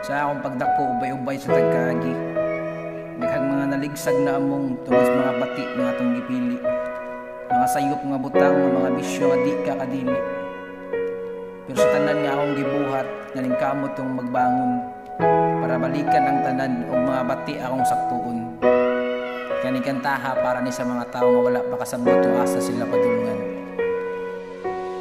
Sa akong pagdako ubay-ubay sa tagkaagi, daghang mga naligsag na among tungod sa mga bati nga atong gipili, mga sayop nga butang nga mga bisyo nga di ka kadili. Pero sa tanan nga akong gibuhat, nalingkamot tong magbangon para balikan ang tanan o mga bati akong saktuon. Kani kantaha para ni sa mga tao nga wala pa kasabot o asa sila padulungan.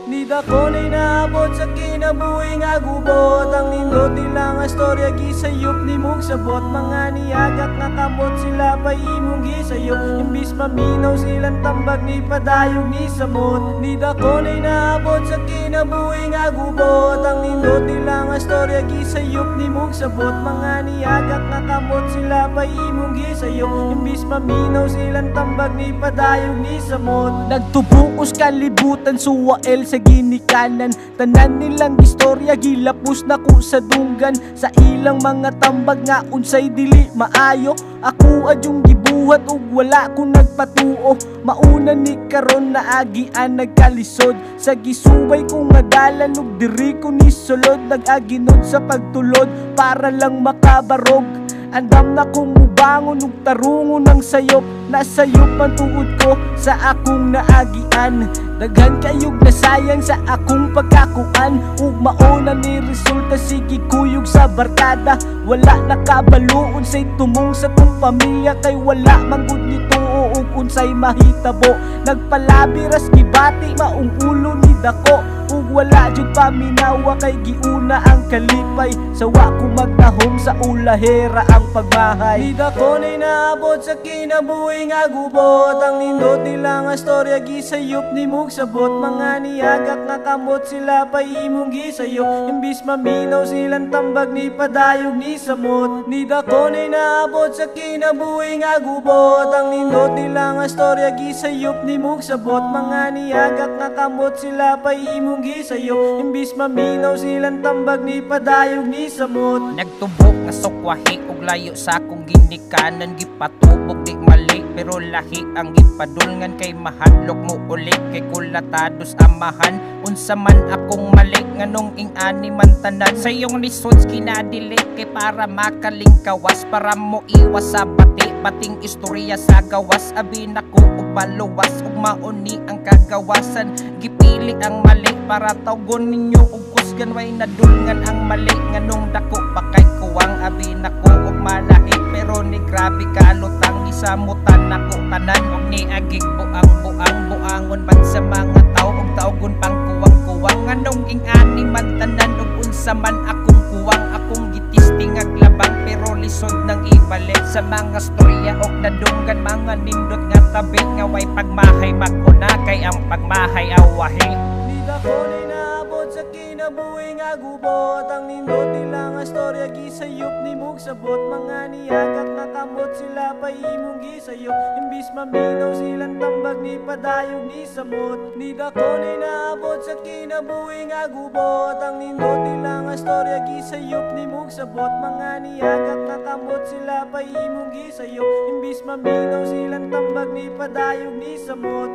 Di dako na'y naabot sa kinabuhi nga gubot, ang nindot nila nga storya gisayop ni mong sabot. Mga niyagak nga kamot sila pa imong gisayop, imbis maminaw silang tambag ni padayog ni samot. Di dako na'y naabot sa kinabuhi nga gubot, ang nindot nila nga storya gisayop ni mong sabot. Mga niyagak nga kamot sila pa imong gisayop, imbis maminaw silang tambag ni padayog ni samot. Nagtubukos kalibutan suwael sa ginikanan, tanan nilang istorya gilapos na ko sa dunggan. Sa ilang mga tambag nga unsay dili maayo, ako adyong gibuhat ug wala ko nagpatuo. Mauna ni karon na agian nagkalisod, sa gisubay ko nga dalan ug diri ko ni sulod. Nag-aginod sa pagtulod para lang makabarog, andam na kong mubangon ug tarungon ng sayop. Nasayop ang tuod ko sa akong naagian, daghan kayog nasayang sa akong pagkakuan. Ug mauna ni resulta sige kuyog sa barkada, wala nakabaluon say tumong sa tong pamilya, kay wala manggod ni tuo ug unsay mahitabo. Nagpalabi ras gibati maong ulo ni dako, ug wala jud paminawa kay giuna ang kalipay. Sawa ko magtahom sa ulahera ang pagmahay. Di dako na'y naabot sa kinabuhi nga gubot, ang nindot nila nga storya gisayop ni mong sabot. Mga niyagak nga kamot sila pa imong gisayop, imbis maminaw silang tambag ni padayog ni samot. Di dako na'y naabot sa kinabuhi nga gubot, ang nindot nila nga storya gisayop ni mong sabot. Mga niyagak nga kamot sila pa imong gisayop, imbis maminaw silang tambag ni padayog ni samot. Nagtubok nga sukwahi ug layo sa akong ginikanan, gipatubok di mali pero lahi ang gipadulngan. Kay mahadlok mo ulit kay kulatados amahan, unsa man akong mali nganong ing-ani man tanan. Sa iyong lisod kinadili kay para makalingkawas, para mo iwas sa bati bating istorya sa gawas. Abi nako ug paluwas ug mauni ang kagawasan, gipili ang mali para tawgon ninyo ug kusgan. Way nadulngan ang mali nganong dako pa kay kuwang. Abi nako ug malahi pero ni grabe kalutang, ni samutan nako tanan ug ni agig buangon man sa mga tao ug tawgon pang kuwang nganong ing-ani man tanan ug unsa man akong kuwang. Akong gitisting aglabang pero lisod nang ibalik sa mga storya ug nadunggan. Mga nindot nga tabi nga way pagmahay maguna, kay ang pagmahay awahi. Di dako na'y naabot sa kinabuhi nga gubot, ang nindot nila nga storya gisayop ni mong sabot. Mga niyagak nga kamot sila pa imong gisayop, imbis maminaw silang tambag ni padayog ni samot. Di dako na'y naabot sa kinabuhi nga gubot, ang nindot nila nga storya gisayop ni mong sabot. Mga niyagak nga kamot sila pa imong gisayop, imbis maminaw silang tambag ni padayog ni samot.